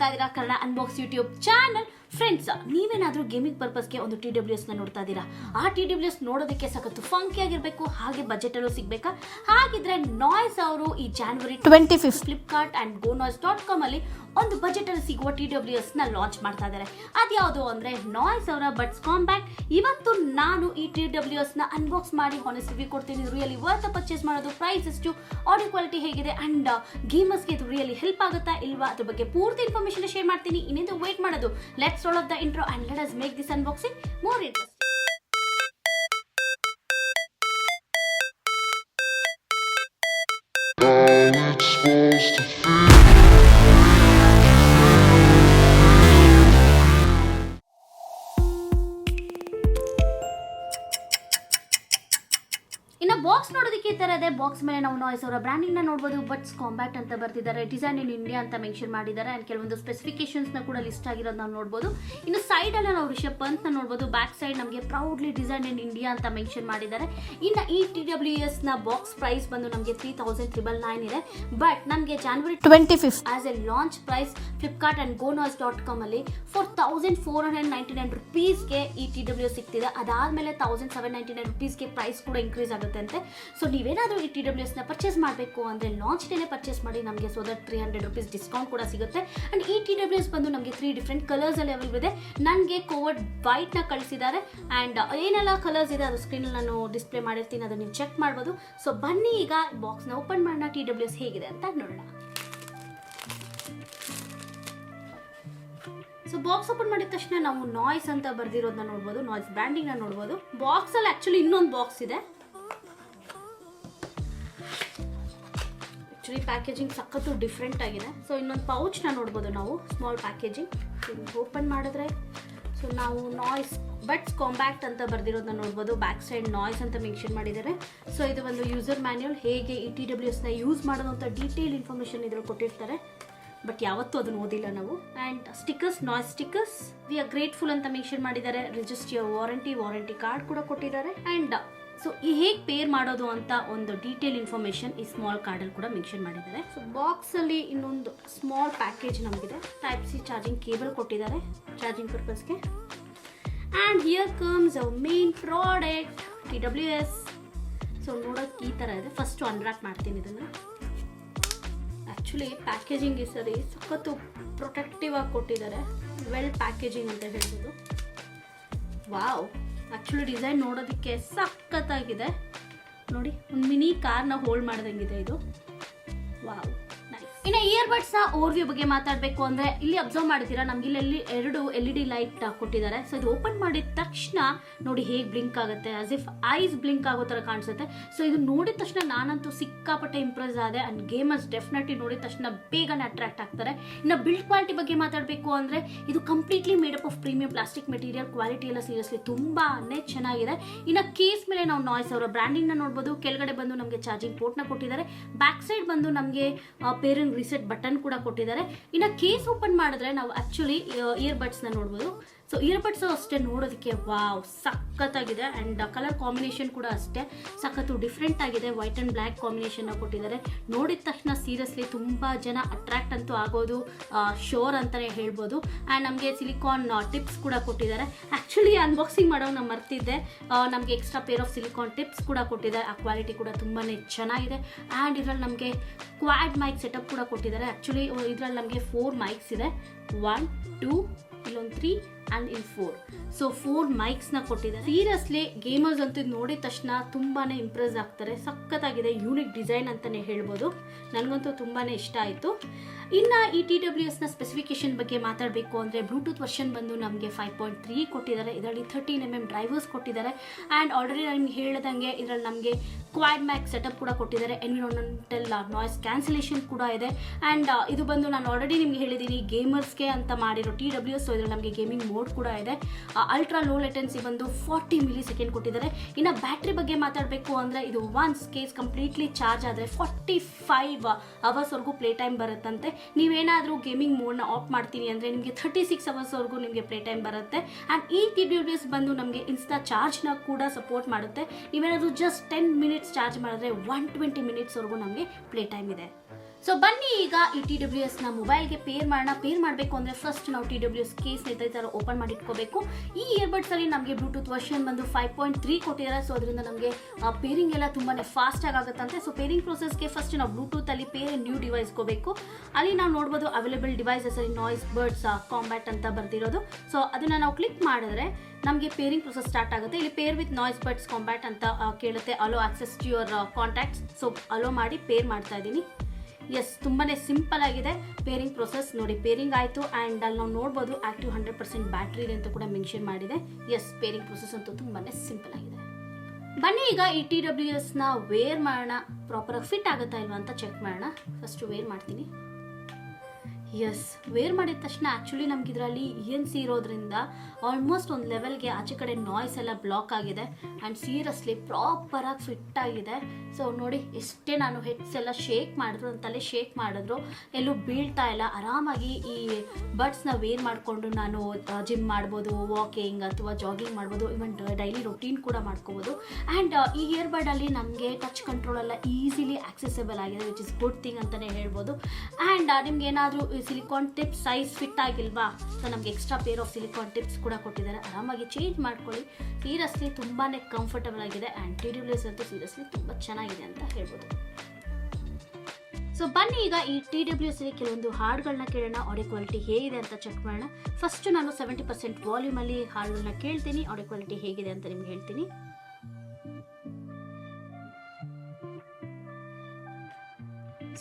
ಇದ್ದೀರಾ Kannada unbox YouTube channel. Friends, ನೀವೇನಾದರೂ gaming ಪರ್ಪಸ್ಗೆ ಒಂದು TWS ನ ನೋಡ್ತಾ ಇದ್ದೀರಾ? ಆ TWS ನೋಡೋದಕ್ಕೆ ಸಖತ್ತು ಫಂಕಿ ಆಗಿರಬೇಕು, ಹಾಗೆ ಬಜೆಟಲ್ಲೂ ಸಿಗಬೇಕಾ? ಹಾಗಿದ್ರೆ ನಾಯ್ಸ್ ಅವರು ಈ January 25 ಫ್ಲಿಪ್ಕಾರ್ಟ್ ಆ್ಯಂಡ್ GoNoise.com ಅಲ್ಲಿ ಒಂದು ಬಜೆಟಲ್ಲಿ ಸಿಗುವ TWS ನ ಲಾಂಚ್ ಮಾಡ್ತಾ ಇದ್ದಾರೆ. ಅದ್ಯಾವುದು ಅಂದರೆ ನಾಯ್ಸ್ ಅವರ ಬಡ್ಸ್ ಕಾಂಪ್ಯಾಕ್ಟ್. ಇವತ್ತು ನಾನು ಈ TWS ನ ಅನ್ಬಾಕ್ಸ್ ಮಾಡಿ ಹಾನೆಸ್ಟ್ ರಿವ್ಯೂ ಕೊಡ್ತೀನಿ. ಇದು ರಿಯಲಿ ವರ್ತ್ ಪರ್ಚೇಸ್ ಮಾಡೋದು, ಪ್ರೈಸ್ ಎಷ್ಟು, ಆಡಿಯೋ ಕ್ವಾಲಿಟಿ ಹೇಗಿದೆ ಆ್ಯಂಡ್ ಗೇಮರ್ಸ್ಗೆ ಇದು ರಿಯಲಿ ಹೆಲ್ಪ್ ಆಗುತ್ತಾ ಇಲ್ವಾ ಅದ್ರ ಬಗ್ಗೆ ಪೂರ್ತಿ ಇನ್ಫಾರ್ಮೇಷನ್ ಶೇರ್ ಮಾಡ್ತೀನಿ. ಇನ್ನೇನು ವೇಟ್ ಮಾಡೋದು, let's roll off the intro and let us make this unboxing more interesting. ಇನ್ನು ಬಾಕ್ಸ್ ನೋಡೋದಕ್ಕೆ ಈ ಥರ ಇದೆ. ಬಾಕ್ಸ್ ಮೇಲೆ ನಾವು ನಾಯ್ಸ್ ಅವರ ಬ್ರ್ಯಾಂಡಿಂಗ್ನ ನೋಡ್ಬೋದು. ಬಡ್ಸ್ ಕಾಂಪ್ಯಾಕ್ಟ್ ಅಂತ ಬರ್ತಿದ್ದಾರೆ, ಡಿಸೈನ್ ಇನ್ ಇಂಡಿಯಾ ಅಂತ ಮೆನ್ಷನ್ ಮಾಡಿದ್ದಾರೆ ಆ್ಯಂಡ್ ಕೆಲವೊಂದು ಸ್ಪೆಸಿಫಿಕೇಶನ್ಸ್ನ ಕೂಡ ಲಿಸ್ಟ್ ಆಗಿರೋದು ನಾವು ನೋಡ್ಬೋದು. ಇನ್ನು ಸೈಡಲ್ಲಿ ನಾವು ರಿಷಬ್ ಪಂತ್ನ ನೋಡ್ಬೋದು. ಬ್ಯಾಕ್ ಸೈಡ್ ನಮಗೆ ಪ್ರೌಡ್ಲಿ ಡಿಸೈನ್ ಇನ್ ಇಂಡಿಯಾ ಅಂತ ಮೆನ್ಷನ್ ಮಾಡಿದ್ದಾರೆ. ಇನ್ನು ಈ TWS ನ ಬಾಕ್ಸ್ ಪ್ರೈಸ್ ಬಂದು ನಮಗೆ 3,999 ಇದೆ. ಬಟ್ ನಮಗೆ January 25 as a launch price Flipkart and GoNoise.com ಅಲ್ಲಿ 4,499 ರುಪೀಸ್ಗೆ ಈ TWS ಸಿಗ್ತಿದೆ. ಅದಾದಮೇಲೆ 1,799 ರುಪೀಸ್ಗೆ ಪ್ರೈಸ್ ಕೂಡ ಇನ್ಕ್ರೀಸ್ ಆಗುತ್ತೆ ಅಂತೆ. ಸೊ ನೀವೇನಾದರೂ ಈ TWS ನ ಪರ್ಚೇಸ್ ಮಾಡಬೇಕು ಅಂದರೆ ಲಾಂಚ್ ಡೇನೆ ಪರ್ಚೇಸ್ ಮಾಡಿ, ನಮಗೆ ಸೊ ದಟ್ 300 ರುಪೀಸ್ ಡಿಸ್ಕೌಂಟ್ ಕೂಡ ಸಿಗುತ್ತೆ. ಆ್ಯಂಡ್ ಈ TWS ಬಂದು ನಮಗೆ 3 ಡಿಫ್ರೆಂಟ್ ಕಲರ್ಸಲ್ಲಿ ಅವೈಲೇಬಲ್ ಇದೆ. ನನಗೆ ಕೋವರ್ಡ್ ವೈಟ್ನ ಕಳಿಸಿದ್ದಾರೆ ಆ್ಯಂಡ್ ಏನೆಲ್ಲ ಕಲರ್ಸ್ ಇದೆ ಅದು ಸ್ಕ್ರೀನಲ್ಲಿ ನಾನು ಡಿಸ್ಪ್ಲೇ ಮಾಡಿರ್ತೀನಿ, ಅದನ್ನು ನೀವು ಚೆಕ್ ಮಾಡ್ಬೋದು. ಸೊ ಬನ್ನಿ ಈಗ ಬಾಕ್ಸ್ನ ಓಪನ್ ಮಾಡೋಣ, TWS ಹೇಗಿದೆ ಅಂತ ನೋಡೋಣ. ಸೊ ಬಾಕ್ಸ್ ಓಪನ್ ಮಾಡಿದ ತಕ್ಷಣ ನಾವು ನಾಯ್ಸ್ ಅಂತ ಬರ್ದಿರೋದನ್ನ ನೋಡ್ಬೋದು, ನಾಯ್ಸ್ ಬ್ರ್ಯಾಂಡಿಂಗ್ನ ನೋಡ್ಬೋದು. ಬಾಕ್ಸಲ್ಲಿ ಆ್ಯಕ್ಚುಲಿ ಇನ್ನೊಂದು ಬಾಕ್ಸ್ ಇದೆ. ಪ್ಯಾಕೇಜಿಂಗ್ ಸಖತ್ತು ಡಿಫ್ರೆಂಟ್ ಆಗಿದೆ. ಸೊ ಇನ್ನೊಂದು ಪೌಚ್ನ ನೋಡ್ಬೋದು ನಾವು, ಸ್ಮಾಲ್ ಪ್ಯಾಕೇಜಿಂಗ್. ಓಪನ್ ಮಾಡಿದ್ರೆ ಸೊ ನಾವು ನಾಯ್ಸ್ ಬಡ್ಸ್ ಕಾಂಪ್ಯಾಕ್ಟ್ ಅಂತ ಬರ್ದಿರೋದನ್ನ ನೋಡ್ಬೋದು. ಬ್ಯಾಕ್ ಸೈಡ್ ನಾಯ್ಸ್ ಅಂತ ಮೆನ್ಷನ್ ಮಾಡಿದ್ದಾರೆ. ಸೊ ಇದು ಒಂದು ಯೂಸರ್ ಮ್ಯಾನ್ಯುಯಲ್, ಹೇಗೆ ಈ TWS ನ ಯೂಸ್ ಮಾಡೋದು ಅಂತ ಡೀಟೇಲ್ ಇನ್ಫಾರ್ಮೇಷನ್ ಇದ್ರಲ್ಲಿ ಕೊಟ್ಟಿರ್ತಾರೆ. ಬಟ್ ಯಾವತ್ತೂ ಅದನ್ನು ಓದಿಲ್ಲ ನಾವು. And stickers, noise stickers, we are grateful ಅಂತ ಮೆನ್ಷನ್ ಮಾಡಿದ್ದಾರೆ. ರಿಜಿಸ್ಟರ್ ಯುವರ್ ವಾರಂಟಿ ಕಾರ್ಡ್ ಕೂಡ ಕೊಟ್ಟಿದ್ದಾರೆ. ಆ್ಯಂಡ್ ಸೊ ಈ ಹೇಗೆ ಪೇರ್ ಮಾಡೋದು ಅಂತ ಒಂದು ಡೀಟೇಲ್ ಇನ್ಫಾರ್ಮೇಷನ್ ಈ ಸ್ಮಾಲ್ ಕಾರ್ಡಲ್ಲಿ ಕೂಡ ಮೆನ್ಷನ್ ಮಾಡಿದ್ದಾರೆ. ಸೊ ಬಾಕ್ಸಲ್ಲಿ ಇನ್ನೊಂದು ಸ್ಮಾಲ್ ಪ್ಯಾಕೇಜ್ ನಮಗಿದೆ. Type-C ಚಾರ್ಜಿಂಗ್ ಕೇಬಲ್ ಕೊಟ್ಟಿದ್ದಾರೆ ಚಾರ್ಜಿಂಗ್ ಪರ್ಪಸ್ಗೆ. And here comes our main product TWS. So ನೋಡೋಕ್ಕೆ ಈ ಥರ ಇದೆ. ಫಸ್ಟು ಅನ್ರಾಕ್ ಮಾಡ್ತೀನಿ ಇದನ್ನು. ಆ್ಯಕ್ಚುಲಿ ಪ್ಯಾಕೇಜಿಂಗ್ ಈ ಸರಿ ಸಖತ್ತು ಪ್ರೊಟೆಕ್ಟಿವ್ ಆಗಿ ಕೊಟ್ಟಿದ್ದಾರೆ. ವೆಲ್ ಪ್ಯಾಕೇಜಿಂಗ್ ಅಂತ ಹೇಳ್ಬೋದು. ವಾವ್, ಆ್ಯಕ್ಚುಲಿ ಡಿಸೈನ್ ನೋಡೋದಕ್ಕೆ ಸಖತ್ತಾಗಿದೆ ನೋಡಿ. ಒಂದು ಮಿನಿ ಕಾರ್ನ ಹೋಲ್ಡ್ ಮಾಡ್ದಂಗಿದೆ ಇದು. Wow, nice. ಇನ್ನು ಇಯರ್ಬಡ್ಸ್ನ ಓವರ್ವ್ಯೂ ಬಗ್ಗೆ ಮಾತಾಡಬೇಕು ಅಂದರೆ ಇಲ್ಲಿ ಅಬ್ಸರ್ವ್ ಮಾಡಿದ್ದೀರಾ, ನಮ್ಗೆ ಇಲ್ಲಿ 2 LED ಲೈಟ್ ಕೊಟ್ಟಿದ್ದಾರೆ. ಸೊ ಇದು ಓಪನ್ ಮಾಡಿದ ತಕ್ಷಣ ನೋಡಿ ಹೇಗೆ ಬ್ಲಿಂಕ್ ಆಗುತ್ತೆ, ಆಸ್ ಇಫ್ ಐಸ್ ಬ್ಲಿಂಕ್ ಆಗೋ ಥರ ಕಾಣಿಸುತ್ತೆ. ಸೊ ಇದು ನೋಡಿದ ತಕ್ಷಣ ನಾನಂತೂ ಸಿಕ್ಕಾಪಟ್ಟೆ ಇಂಪ್ರೆಸ್ ಆದೆ. ಆ್ಯಂಡ್ ಗೇಮರ್ಸ್ ಡೆಫಿನೆಟ್ಲಿ ನೋಡಿದ ತಕ್ಷಣ ಬೇಗನೆ ಅಟ್ರಾಕ್ಟ್ ಆಗ್ತಾರೆ. ಇನ್ನು ಬಿಲ್ಡ್ ಕ್ವಾಲಿಟಿ ಬಗ್ಗೆ ಮಾತಾಡಬೇಕು ಅಂದರೆ ಇದು completely made up of premium plastic material. Quality ಎಲ್ಲ ಸೀರಿಯಸ್ಲಿ ತುಂಬಾ ಚೆನ್ನಾಗಿದೆ. ಇನ್ನು ಕೇಸ್ ಮೇಲೆ ನಾವು ನಾಯ್ಸ್ ಅವರ ಬ್ರ್ಯಾಂಡಿಂಗ್ನ ನೋಡ್ಬೋದು. ಕೆಳಗಡೆ ಬಂದು ನಮಗೆ ಚಾರ್ಜಿಂಗ್ ಪೋರ್ಟ್ನ ಕೊಟ್ಟಿದ್ದಾರೆ. ಬ್ಯಾಕ್ ಸೈಡ್ ಬಂದು ನಮಗೆ ಪೇರೆಂಟ್ ರಿಸೆಟ್ ಬಟನ್ ಕೂಡ ಕೊಟ್ಟಿದ್ದಾರೆ. ಇನ್ನು ಕೇಸ್ ಓಪನ್ ಮಾಡಿದ್ರೆ ನಾವು ಆ್ಯಕ್ಚುಲಿ ಇಯರ್ಬಡ್ಸ್ನ ನೋಡ್ಬೋದು. ಸೊ ಇಯರ್ಬಡ್ಸು ಅಷ್ಟೇ ನೋಡೋದಕ್ಕೆ ವಾವ್ ಸಖತ್ತಾಗಿದೆ. ಆ್ಯಂಡ್ ಕಲರ್ ಕಾಂಬಿನೇಷನ್ ಕೂಡ ಅಷ್ಟೇ ಸಖತ್ತು ಡಿಫ್ರೆಂಟ್ ಆಗಿದೆ. ವೈಟ್ ಆ್ಯಂಡ್ ಬ್ಲ್ಯಾಕ್ ಕಾಂಬಿನೇಷನ್ನ ಕೊಟ್ಟಿದ್ದಾರೆ. ನೋಡಿದ ತಕ್ಷಣ ಸೀರಿಯಸ್ಲಿ ತುಂಬ ಜನ ಅಟ್ರಾಕ್ಟ್ ಅಂತೂ ಆಗೋದು ಶೋರ್ ಅಂತಲೇ ಹೇಳ್ಬೋದು. ಆ್ಯಂಡ್ ನಮಗೆ ಸಿಲಿಕಾನ್ ಟಿಪ್ಸ್ ಕೂಡ ಕೊಟ್ಟಿದ್ದಾರೆ. ಆ್ಯಕ್ಚುಲಿ ಅನ್ಬಾಕ್ಸಿಂಗ್ ಮಾಡೋದು ನಾನು ಮರ್ತಿದ್ದೆ, ನಮಗೆ extra pair of silicone tips ಕೂಡ ಕೊಟ್ಟಿದ್ದಾರೆ. ಆ ಕ್ವಾಲಿಟಿ ಕೂಡ ತುಂಬಾ ಚೆನ್ನಾಗಿದೆ. ಆ್ಯಂಡ್ ಇದರಲ್ಲಿ ನಮಗೆ ಕ್ವಾಡ್ ಮೈಕ್ ಸೆಟಪ್ ಕೂಡ ಕೊಟ್ಟಿದ್ದಾರೆ. ಆ್ಯಕ್ಚುಲಿ ಇದರಲ್ಲಿ ನಮಗೆ 4 ಮೈಕ್ಸ್ ಇದೆ. 1, 2, ಇಲ್ಲೊಂದು 3 ಆ್ಯಂಡ್ ಇನ್ 4. ಸೊ 4 ಮೈಕ್ಸ್ನ ಕೊಟ್ಟಿದ್ದಾರೆ. ಸೀರಿಯಸ್ಲಿ ಗೇಮರ್ಸ್ ಅಂತೂ ನೋಡಿದ ತಕ್ಷಣ ತುಂಬಾ ಇಂಪ್ರೆಸ್ ಆಗ್ತಾರೆ. ಸಖತ್ತಾಗಿದೆ, ಯೂನಿಕ್ ಡಿಸೈನ್ ಅಂತಲೇ ಹೇಳ್ಬೋದು. ನನಗಂತೂ ತುಂಬಾ ಇಷ್ಟ ಆಯಿತು. ಇನ್ನು ಈ TWS ನ ಸ್ಪೆಸಿಫಿಕೇಶನ್ ಬಗ್ಗೆ ಮಾತಾಡಬೇಕು ಅಂದರೆ ಬ್ಲೂಟೂತ್ ವರ್ಷನ್ ಬಂದು ನಮಗೆ 5.3 ಕೊಟ್ಟಿದ್ದಾರೆ. ಇದರಲ್ಲಿ 13mm ಡ್ರೈವರ್ಸ್ ಕೊಟ್ಟಿದ್ದಾರೆ. ಆ್ಯಂಡ್ ಆಲ್ರೆಡಿ ನಿಮ್ಗೆ ಹೇಳ್ದಂಗೆ ಇದರಲ್ಲಿ ನಮಗೆ ಕ್ವಾಡ್ ಮ್ಯಾಕ್ ಸೆಟಪ್ ಕೂಡ ಕೊಟ್ಟಿದ್ದಾರೆ. ಎನ್ವಿರಾನ್ಮೆಂಟಲ್ ನಾಯ್ಸ್ ಕ್ಯಾನ್ಸಲೇಷನ್ ಕೂಡ ಇದೆ. ಆ್ಯಂಡ್ ಇದು ಬಂದು ನಾನು ಆಲ್ರೆಡಿ ನಿಮ್ಗೆ ಹೇಳಿದ್ದೀನಿ ಗೇಮರ್ಸ್ಗೆ ಅಂತ ಮಾಡಿರೋ TWS. ಸೊ ಇದರಲ್ಲಿ ನಮಗೆ ಗೇಮಿಂಗ್ ಮೋಡ್ ಕೂಡ ಇದೆ. ಅಲ್ಟ್ರಾ ಲೋ ಲೇಟೆನ್ಸಿ ಬಂದು 40 ಮಿಲಿಸೆಕೆಂಡ್ ಕೊಟ್ಟಿದ್ದಾರೆ. ಇನ್ನು ಬ್ಯಾಟ್ರಿ ಬಗ್ಗೆ ಮಾತಾಡಬೇಕು ಅಂದರೆ ಇದು ಒನ್ಸ್ ಕೇಸ್ ಕಂಪ್ಲೀಟ್ಲಿ ಚಾರ್ಜ್ ಆದರೆ 45 ಅವರ್ಸ್ವರೆಗೂ ಪ್ಲೇ ಟೈಮ್ ಬರುತ್ತಂತೆ. ನೀವೇನಾದರೂ ಗೇಮಿಂಗ್ ಮೋಡ್ನ ಆಫ್ ಮಾಡ್ತೀನಿ ಅಂದರೆ ನಿಮಗೆ 36 ಅವರ್ಸ್ವರೆಗೂ ನಿಮಗೆ ಪ್ಲೇ ಟೈಮ್ ಬರುತ್ತೆ. ಆ್ಯಂಡ್ ಈ TWS ಬಂದು ನಮಗೆ ಇನ್ಸ್ಟಾ ಚಾರ್ಜ್ನ ಕೂಡ ಸಪೋರ್ಟ್ ಮಾಡುತ್ತೆ. ನೀವೇನಾದರೂ ಜಸ್ಟ್ 10 ಮಿನಿಟ್ಸ್ ಚಾರ್ಜ್ ಮಾಡಿದ್ರೆ 120 ಮಿನಿಟ್ಸ್ವರೆಗೂ ನಮಗೆ ಪ್ಲೇ ಟೈಮ್ ಇದೆ. ಸೊ ಬನ್ನಿ ಈಗ ಈ TWS ನ ಮೊಬೈಲ್ಗೆ ಪೇರ್ ಮಾಡೋಣ. ಪೇರ್ ಮಾಡಬೇಕು ಅಂದರೆ ಫಸ್ಟ್ ನಾವು TWS ಕೇಸ್ ಈ ಥರ ಓಪನ್ ಮಾಡಿ ಇಟ್ಕೋಬೇಕು. ಈ ಇಯರ್ಬಡ್ಸ್ ಅಲ್ಲಿ ನಮಗೆ ಬ್ಲೂಟೂತ್ ವರ್ಷನ್ ಬಂದು 5.3 ಕೊಟ್ಟಿದ್ದಾರೆ. ಸೊ ಅದರಿಂದ ನಮಗೆ ಪೇರಿಂಗ್ ಎಲ್ಲ ತುಂಬಾ ಫಾಸ್ಟ್ ಆಗುತ್ತಂತೆ. ಸೊ ಪೇರಿಂಗ್ ಪ್ರೊಸೆಸ್ಗೆ ಫಸ್ಟ್ ನಾವು ಬ್ಲೂಟೂತ್ ಅಲ್ಲಿ ಪೇರ್ ನ್ಯೂ ಡಿವೈಸ್ ಗೋಬೇಕು. ಅಲ್ಲಿ ನಾವು ನೋಡ್ಬೋದು ಅವೈಲೇಬಲ್ ಡಿವೈಸಸ್ ಅಲ್ಲಿ ನಾಯ್ಸ್ ಬರ್ಡ್ಸ್ ಕಾಂಬ್ಯಾಟ್ ಅಂತ ಬರ್ತಿರೋದು. ಸೊ ಅದನ್ನ ನಾವು ಕ್ಲಿಕ್ ಮಾಡಿದ್ರೆ ನಮಗೆ ಪೇರಿಂಗ್ ಪ್ರೊಸೆಸ್ ಸ್ಟಾರ್ಟ್ ಆಗುತ್ತೆ. ಇಲ್ಲಿ pair with Noise buds combat ಅಂತ ಕೇಳುತ್ತೆ. Allow access to your contacts. So allow ಮಾಡಿ ಪೇರ್ ಮಾಡ್ತಾ ಇದ್ದೀನಿ. ಎಸ್, ತುಂಬಾ ಸಿಂಪಲ್ ಆಗಿದೆ ಪೇರಿಂಗ್ ಪ್ರೊಸೆಸ್. ನೋಡಿ ಪೇರಿಂಗ್ ಆಯಿತು. ಆ್ಯಂಡ್ ಅಲ್ಲಿ ನಾವು ನೋಡ್ಬೋದು ಆಕ್ಟಿವ್ 100% ಬ್ಯಾಟ್ರಿ ಇದೆ ಅಂತ ಕೂಡ ಮೆನ್ಷನ್ ಮಾಡಿದೆ. ಎಸ್, ಪೇರಿಂಗ್ ಪ್ರೊಸೆಸ್ ಅಂತೂ ತುಂಬಾ ಸಿಂಪಲ್ ಆಗಿದೆ. ಬನ್ನಿ ಈಗ ಈ TWS ನ ವೇರ್ ಮಾಡೋಣ. ಪ್ರಾಪರಾಗಿ ಫಿಟ್ ಆಗುತ್ತಾ ಇಲ್ವಾ ಅಂತ ಚೆಕ್ ಮಾಡೋಣ. ಫಸ್ಟ್ ವೇರ್ ಮಾಡ್ತೀನಿ. ಎಸ್, ವೇರ್ ಮಾಡಿದ ತಕ್ಷಣ ಆ್ಯಕ್ಚುಲಿ ನಮ್ಗೆ ಇದರಲ್ಲಿ ENC ಇರೋದ್ರಿಂದ ಆಲ್ಮೋಸ್ಟ್ ಒಂದು ಲೆವೆಲ್ಗೆ ಆಚೆ ಕಡೆ ನಾಯ್ಸ್ ಎಲ್ಲ ಬ್ಲಾಕ್ ಆಗಿದೆ. ಆ್ಯಂಡ್ ಸೀರಿಯಸ್ಲಿ ಪ್ರಾಪರಾಗಿ ಫಿಟ್ ಆಗಿದೆ. ಸೊ ನೋಡಿ, ಎಷ್ಟೇ ನಾನು ಹೆಡ್ಸ್ ಎಲ್ಲ ಶೇಕ್ ಮಾಡಿದ್ರು, ಅಂತಲೇ ಶೇಕ್ ಮಾಡಿದ್ರು ಎಲ್ಲೂ ಬೀಳ್ತಾ ಇಲ್ಲ. ಆರಾಮಾಗಿ ಈ ಬಡ್ಸ್ನ ವೇರ್ ಮಾಡಿಕೊಂಡು ನಾನು ಜಿಮ್ ಮಾಡ್ಬೋದು, ವಾಕಿಂಗ್ ಅಥವಾ ಜಾಗಿಂಗ್ ಮಾಡ್ಬೋದು, ಇವನ್ ಡೈಲಿ ರೊಟೀನ್ ಕೂಡ ಮಾಡ್ಕೋಬೋದು. ಆ್ಯಂಡ್ ಈ ಇಯರ್ಬಡಲ್ಲಿ ನಮಗೆ ಟಚ್ ಕಂಟ್ರೋಲ್ ಎಲ್ಲ ಈಸಿಲಿ ಆಕ್ಸೆಸಿಬಲ್ ಆಗಿದೆ, ವಿಚ್ ಇಸ್ ಗುಡ್ ಥಿಂಗ್ ಅಂತಲೇ ಹೇಳ್ಬೋದು. ಆ್ಯಂಡ್ ನಿಮ್ಗೆ ಏನಾದರೂ ಸಿಲಿಕಾನ್ ಟಿಪ್ಸ್ ಸೈಜ್ ಫಿಟ್ ಆಗಿಲ್ವಾ, ಸೊ ನಮಗೆ extra pair of silicone tips ಕೂಡ ಕೊಟ್ಟಿದ್ದಾರೆ. ಆರಾಮಾಗಿ ಚೇಂಜ್ ಮಾಡ್ಕೊಳ್ಳಿ. ಸೀರಿಯಸ್ಲಿ ತುಂಬಾ ಕಂಫರ್ಟಬಲ್ ಆಗಿದೆ. ಆ್ಯಂಡ್ TWS ಅಂತೂ ಸೀರಿಯಸ್ಲಿ ತುಂಬ ಚೆನ್ನಾಗಿದೆ ಅಂತ ಹೇಳ್ಬೋದು. ಸೊ ಬನ್ನಿ ಈಗ ಈ TWS ಅಲ್ಲಿ ಕೆಲವೊಂದು ಹಾಡುಗಳನ್ನ ಕೇಳೋಣ. ಆಡಿಯೋ ಕ್ವಾಲಿಟಿ ಹೇಗಿದೆ ಅಂತ ಚೆಕ್ ಮಾಡೋಣ. ಫಸ್ಟ್ ನಾನು 70% ವಾಲ್ಯೂಮಲ್ಲಿ ಹಾಡುಗಳನ್ನ ಕೇಳ್ತೀನಿ. ಆಡಿಯೋ ಕ್ವಾಲಿಟಿ ಹೇಗಿದೆ ಅಂತ ನಿಮ್ಗೆ ಹೇಳ್ತೀನಿ.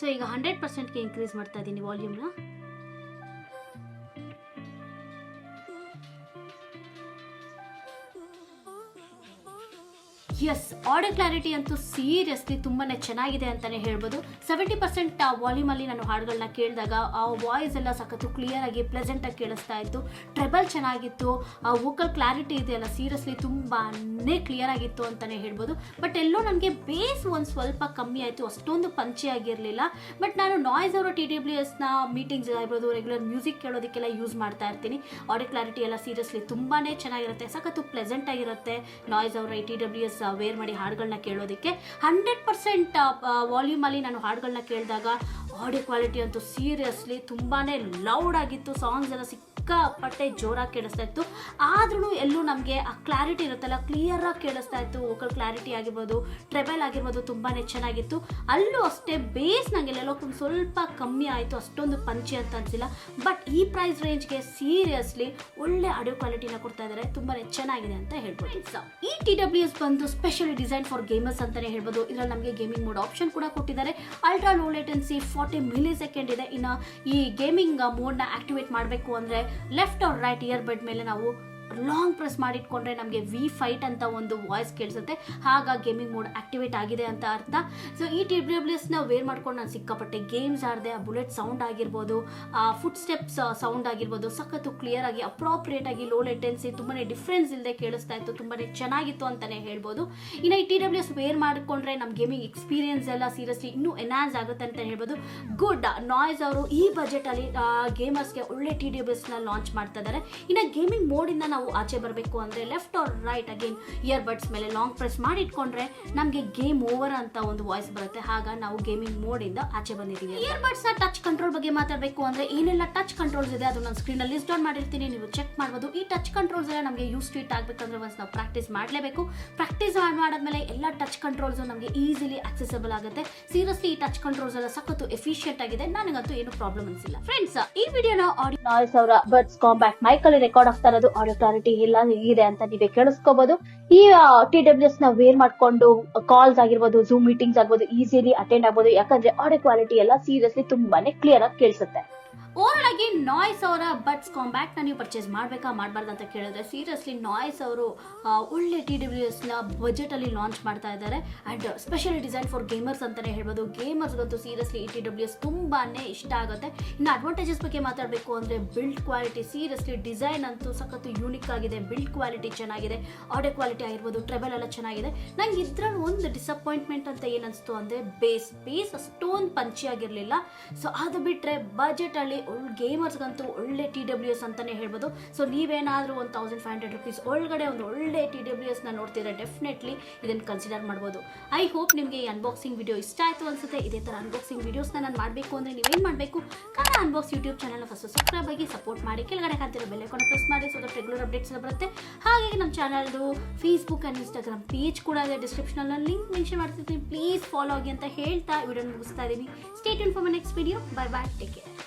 ಸೊ ಈಗ 100%ಗೆ ಇನ್ಕ್ರೀಸ್ ಮಾಡ್ತಾ ಇದ್ದೀನಿ ವಾಲ್ಯೂಮ್ನ. ಎಸ್, ಆಡಿಯೋ ಕ್ಲಾರಿಟಿ ಅಂತೂ ಸೀರಿಯಸ್ಲಿ ತುಂಬಾ ಚೆನ್ನಾಗಿದೆ ಅಂತಲೇ ಹೇಳ್ಬೋದು. 70% ವಾಲ್ಯೂಮಲ್ಲಿ ನಾನು ಹಾಡುಗಳನ್ನ ಕೇಳಿದಾಗ ಆ ವಾಯ್ಸ್ ಎಲ್ಲ ಸಖತ್ತು ಕ್ಲಿಯರ್ ಆಗಿ ಪ್ಲೆಸೆಂಟಾಗಿ ಕೇಳಿಸ್ತಾ ಇತ್ತು. ಟ್ರೆಬಲ್ ಚೆನ್ನಾಗಿತ್ತು. ಆ ವೋಕಲ್ ಕ್ಲಾರಿಟಿ ಇದೆಯಲ್ಲ ಸೀರಿಯಸ್ಲಿ ತುಂಬಾ ಕ್ಲಿಯರ್ ಆಗಿತ್ತು ಅಂತಲೇ ಹೇಳ್ಬೋದು. ಬಟ್ ಎಲ್ಲೋ ನನಗೆ ಬೇಸ್ ಒಂದು ಸ್ವಲ್ಪ ಕಮ್ಮಿ ಆಯಿತು, ಅಷ್ಟೊಂದು ಪಂಚಿ ಆಗಿರಲಿಲ್ಲ. ಬಟ್ ನಾನು ನಾಯ್ಸ್ ಅವರ TWSನ ಮೀಟಿಂಗ್ಸ್ ಆಗಿರ್ಬೋದು, ರೆಗ್ಯುಲರ್ ಮ್ಯೂಸಿಕ್ ಕೇಳೋದಕ್ಕೆಲ್ಲ ಯೂಸ್ ಮಾಡ್ತಾ ಇರ್ತೀನಿ. ಆಡಿಯೋ ಕ್ಲಾರಿಟಿ ಎಲ್ಲ ಸೀರಿಯಸ್ಲಿ ತುಂಬಾ ಚೆನ್ನಾಗಿರುತ್ತೆ, ಸಖತ್ತು ಪ್ಲೆಸೆಂಟ್ ಆಗಿರುತ್ತೆ. ನಾಯ್ಸ್ ಅವರ TWS ವೇರ್ ಮಾಡಿ ಹಾಡುಗಳನ್ನ ಕೇಳೋದಕ್ಕೆ 100% ವಾಲ್ಯೂಮಲ್ಲಿ ನಾನು ಹಾಡುಗಳನ್ನ ಕೇಳಿದಾಗ ಆಡಿಯೋ ಕ್ವಾಲಿಟಿ ಅಂತೂ ಸೀರಿಯಸ್ಲಿ ತುಂಬಾ ಲೌಡ್ ಆಗಿತ್ತು. ಸಾಂಗ್ಸ್ ಎಲ್ಲ ಸಿಕ್ಕಾಪಟ್ಟೆ ಜೋರಾಗಿ ಕೇಳಿಸ್ತಾ ಇತ್ತು. ಆದ್ರೂ ಎಲ್ಲೂ ನಮಗೆ ಆ ಕ್ಲಾರಿಟಿ ಇರುತ್ತಲ್ಲ ಕ್ಲಿಯರಾಗಿ ಕೇಳಿಸ್ತಾ ಇತ್ತು. ವೋಕಲ್ ಕ್ಲಾರಿಟಿ ಆಗಿರ್ಬೋದು, ಟ್ರೆಬಲ್ ಆಗಿರ್ಬೋದು ತುಂಬಾ ಚೆನ್ನಾಗಿತ್ತು. ಅಲ್ಲೂ ಅಷ್ಟೇ ಬೇಸ್ ನನಗೆಲ್ಲೋ ಸ್ವಲ್ಪ ಕಮ್ಮಿ ಆಯಿತು, ಅಷ್ಟೊಂದು ಪಂಚಿ ಅಂತ ಅನಿಸಿಲ್ಲ. ಬಟ್ ಈ ಪ್ರೈಸ್ ರೇಂಜ್ಗೆ ಸೀರಿಯಸ್ಲಿ ಒಳ್ಳೆ ಆಡಿಯೋ ಕ್ವಾಲಿಟಿನ ಕೊಡ್ತಾ ಇದ್ದಾರೆ, ತುಂಬಾ ಚೆನ್ನಾಗಿದೆ ಅಂತ ಹೇಳ್ಬೋದು. ಈ TWS ಬಂದು ಸ್ಪೆಷಲಿ ಡಿಸೈನ್ ಫಾರ್ ಗೇಮರ್ಸ್ ಅಂತಾನೆ ಹೇಳ್ಬೋದು. ಇದರಲ್ಲಿ ನಮಗೆ ಗೇಮಿಂಗ್ ಮೋಡ್ ಆಪ್ಷನ್ ಕೂಡ ಕೊಟ್ಟಿದ್ದಾರೆ. ಅಲ್ಟ್ರಾ ಲೋ ಲೇಟೆನ್ಸಿ 40 ಮಿಲಿಸೆಕೆಂಡ್ ಇದೆ. ಇನ್ನು ಈ ಗೇಮಿಂಗ್ ಮೋಡ್ನ ಆಕ್ಟಿವೇಟ್ ಮಾಡಬೇಕು ಅಂದರೆ ಲೆಫ್ಟ್ ಆರ್ ರೈಟ್ ಇಯರ್ಬಡ್ ಮೇಲೆ ನಾವು ಲಾಂಗ್ ಪ್ರೆಸ್ ಮಾಡಿಟ್ಕೊಂಡ್ರೆ ನಮಗೆ V5 ಅಂತ ಒಂದು ವಾಯ್ಸ್ ಕೇಳಿಸುತ್ತೆ. ಆಗ ಗೇಮಿಂಗ್ ಮೋಡ್ ಆಕ್ಟಿವೇಟ್ ಆಗಿದೆ ಅಂತ ಅರ್ಥ. ಸೊ ಈ TWSನ ವೇರ್ ಮಾಡ್ಕೊಂಡು ನಾನು ಸಿಕ್ಕಾಪಟ್ಟೆ ಗೇಮ್ಸ್ ಆಡಿದೆ. ಆ ಬುಲೆಟ್ ಸೌಂಡ್ ಆಗಿರ್ಬೋದು, ಆ ಫುಟ್ ಸ್ಟೆಪ್ಸ್ ಸೌಂಡ್ ಆಗಿರ್ಬೋದು, ಸಖತ್ತು ಕ್ಲಿಯರ್ ಆಗಿ ಅಪ್ರಾಪ್ರಿಯೇಟ್ ಆಗಿ ಲೋ ಲೇಟೆನ್ಸಿ ತುಂಬಾ ಡಿಫ್ರೆನ್ಸ್ ಇಲ್ಲದೆ ಕೇಳಿಸ್ತಾ ಇತ್ತು. ತುಂಬಾ ಚೆನ್ನಾಗಿತ್ತು ಅಂತಲೇ ಹೇಳ್ಬೋದು. ಇನ್ನು ಈ TWS ವೇರ್ ಮಾಡಿಕೊಂಡ್ರೆ ನಮ್ಮ ಗೇಮಿಂಗ್ ಎಕ್ಸ್ಪೀರಿಯನ್ಸ್ ಎಲ್ಲ ಸೀರಿಯಸ್ಲಿ ಇನ್ನೂ ಎನ್ಹಾನ್ಸ್ ಆಗುತ್ತೆ ಅಂತ ಹೇಳ್ಬೋದು. ಗುಡ್. ನಾಯ್ಸ್ ಅವರು ಈ ಬಜೆಟಲ್ಲಿ ಗೇಮರ್ಸ್ಗೆ ಒಳ್ಳೆ TWSನ ಲಾಂಚ್ ಮಾಡ್ತಾ ಇದ್ದಾರೆ. ಇನ್ನು ಗೇಮಿಂಗ್ ಮೋಡಿಂದ ನಾವು ಆಚೆ ಬರಬೇಕು ಅಂದರೆ left or right again earbuds ಮೇಲೆ ಲಾಂಗ್ ಪ್ರೆಸ್ ಮಾಡಿ ಇಟ್ಕೊಂಡ್ರೆ ನಮಗೆ ಗೇಮ್ ಓವರ್ ಅಂತ ಒಂದು ವಾಯ್ಸ್ ಬರುತ್ತೆ. ಆಗ ನಾವು ಗೇಮಿಂಗ್ ಮೋಡ್ ಇಂದ ಆಚೆ ಬಂದಿದ್ದೀವಿ. ಇಯರ್ಬಡ್ಸ್ ಟಚ್ ಕಂಟ್ರೋಲ್ ಬಗ್ಗೆ ಮಾತಾಡಬೇಕು ಅಂದರೆ ಏನೆಲ್ಲ ಟಚ್ ಕಂಟ್ರೋಲ್ಸ್ ಇದೆ ಅದು ನಾನು ಸ್ಕ್ರೀನಲ್ಲಿ ಲಿಸ್ಟ್ ಡೌನ್ ಮಾಡಿರ್ತೀನಿ, ನೀವು ಚೆಕ್ ಮಾಡ್ಬೋದು. ಈ ಟಚ್ ಕಂಟ್ರೋಲ್ಸ್ ಎಲ್ಲ ನಮಗೆ ಯೂಸ್ ಸ್ಟ್ರೀಟ್ ಆಗಬೇಕಂದ್ರೆ ಒಂದ್ಸ್ ನಾವು ಪ್ರಾಕ್ಟೀಸ್ ಮಾಡಲೇಬೇಕು. ಪ್ರಾಕ್ಟೀಸ್ ಮಾಡಾದ್ಮೇಲೆ ಎಲ್ಲ ಟಚ್ ಕಂಟ್ರೋಲ್ಸ್ ನಮಗೆ ಈಸಿಲಿ ಆಕ್ಸೆಸಿಬಲ್ ಆಗುತ್ತೆ. ಸೀರಿಯಸ್ಲಿ ಈ ಟಚ್ ಕಂಟ್ರೋಲ್ಸ್ ಎಲ್ಲ ಸಖತ್ತು ಎಫಿಷಿಯಂಟ್ ಆಗಿದೆ. ನನಗಂತೂ ಏನು ಪ್ರಾಬ್ಲಮ್ ಅನ್ಸಿಲ್ಲ. ಫ್ರೆಂಡ್ಸ್, ಈ ವಿಡಿಯೋನ ಆಡಿಯೋ ನಾಯ್ಸ್ ಅವರ ಬಡ್ಸ್ ಕಾಂಬ್ಯಾಕ್ಟ್ ಮೈಕಲ್ಲಿ ರೆಕಾರ್ಡ್ ಆಗ್ತಾ ಇರೋದು. ಆಡಿಯೋ ಕ್ಲಾರಿಟಿ ಎಲ್ಲ ಹೇಗಿದೆ ಅಂತ ನೀವೇ ಕೇಳಿಸ್ಕೋಬಹುದು. ಈ TWS ನ ವೇರ್ ಮಾಡ್ಕೊಂಡು ಕಾಲ್ಸ್ ಆಗಿರ್ಬೋದು, ಝೂಮ್ ಮೀಟಿಂಗ್ಸ್ ಆಗ್ಬೋದು ಈಸಿಲಿ ಅಟೆಂಡ್ ಆಗ್ಬೋದು. ಯಾಕಂದ್ರೆ ಆಡಿಯೋ ಕ್ವಾಲಿಟಿ ಎಲ್ಲ ಸೀರಿಯಸ್ಲಿ ತುಂಬಾನೇ ಕ್ಲಿಯರ್ ಆಗಿ ಕೇಳಿಸುತ್ತೆ. ಓವರ್ ಆಗಿ ನಾಯ್ಸ್ ಅವರ ಬಡ್ಸ್ ಕಾಂಬ್ಯಾಕ್ಟ್ನ ನೀವು ಪರ್ಚೇಸ್ ಮಾಡಬೇಕಾ ಮಾಡಬಾರ್ದು ಅಂತ ಕೇಳಿದ್ರೆ ಸೀರಿಯಸ್ಲಿ ನಾಯ್ಸ್ ಅವರು ಒಳ್ಳೆ TWSನ ಬಜೆಟಲ್ಲಿ ಲಾಂಚ್ ಮಾಡ್ತಾ ಇದ್ದಾರೆ. And specially design for gamers ಅಂತಲೇ ಹೇಳ್ಬೋದು. ಗೇಮರ್ಸ್ಗಂತೂ ಸೀರಿಯಸ್ಲಿ ಈ TWS ತುಂಬಾ ಇಷ್ಟ ಆಗುತ್ತೆ. ಇನ್ನು ಅಡ್ವಾಂಟೇಜಸ್ ಬಗ್ಗೆ ಮಾತಾಡಬೇಕು ಅಂದರೆ ಬಿಲ್ಡ್ ಕ್ವಾಲಿಟಿ ಸೀರಿಯಸ್ಲಿ ಡಿಸೈನ್ ಅಂತೂ ಸಖತ್ತು ಯೂನಿಕ್ ಆಗಿದೆ. ಬಿಲ್ಡ್ ಕ್ವಾಲಿಟಿ ಚೆನ್ನಾಗಿದೆ, ಆಡಿಯೋ ಕ್ವಾಲಿಟಿ ಆಗಿರ್ಬೋದು, ಟ್ರೆಬಲ್ ಎಲ್ಲ ಚೆನ್ನಾಗಿದೆ. ನಂಗೆ ಇದ್ರಲ್ಲಿ ಒಂದು ಡಿಸಪಾಯಿಂಟ್ಮೆಂಟ್ ಅಂತ ಏನನ್ನಿಸ್ತು ಅಂದರೆ ಬೇಸ್ ಅಷ್ಟೊಂದು ಪಂಚಿ ಆಗಿರಲಿಲ್ಲ. ಸೊ ಅದು ಬಿಟ್ಟರೆ ಬಜೆಟಲ್ಲಿ ಗೇಮರ್ಸ್ಗಂತೂ ಒಳ್ಳೆ TWS ಅಂತಲೇ ಹೇಳ್ಬೋದು. ಸೊ ನೀವೇನಾದರೂ ಒಂದು 1500 rupees ಒಳಗಡೆ ಒಂದು ಒಳ್ಳೆ TWSನ ನೋಡ್ತಿದ್ರೆ ಡೆಫಿನೆಟ್ಲಿ ಇದನ್ನು ಕನ್ಸಿಡರ್ ಮಾಡ್ಬೋದು. ಐ ಹೋಪ್ ನಿಮಗೆ ಈ ಅನ್ಬಾಕ್ಸಿಂಗ್ ವಿಡಿಯೋ ಇಷ್ಟ ಆಯಿತು ಅನಿಸುತ್ತೆ. ಇದೇ ಥರ ಅನ್ಬಾಕ್ಸಿಂಗ್ ವೀಡಿಯೋಸ್ನ ನಾನು ಮಾಡಬೇಕು ಅಂದರೆ ನೀವೇನು ಮಾಡಬೇಕು, ಕನ್ನಡ ಅನ್ಬಾಕ್ಸ್ ಯೂಟ್ಯೂಬ್ ಚಾನಲ್ನ ಫಸ್ಟ್ ಸಬ್ಸ್ಕ್ರೈಬ್ ಆಗಿ ಸಪೋರ್ಟ್ ಮಾಡಿ, ಕೆಳಗಡೆ ಕಾಣ್ತಿರೋ ಬೆಲ್ ಐಕಾನ್ ಪ್ರೆಸ್ ಮಾಡಿ. ಸೊ ದಟ್ ರೆಗ್ಯುಲರ್ ಅಪ್ಡೇಟ್ಸ್ ಬರುತ್ತೆ. ಹಾಗೆ ನಮ್ಮ ಚಾನಲ್ದು ಫೇಸ್ಬುಕ್ ಆ್ಯಂಡ್ ಇನ್ಸ್ಟಾಗ್ರಾಮ್ ಪೇಜ್ ಕೂಡ ಇದೆ, ಡಿಸ್ಕ್ರಿಪ್ಷನಲ್ಲಿ ಲಿಂಕ್ ಮೆನ್ಷನ್ ಮಾಡ್ತಿರ್ತೀನಿ. ಪ್ಲೀಸ್ ಫಾಲೋ ಆಗಿ ಅಂತ ಹೇಳ್ತಾ ವಿಡಿಯೋ ಮುಗಿಸ್ತಾ ಇದ್ದೀನಿ. Stay tune for my next video. Bye bye, take care.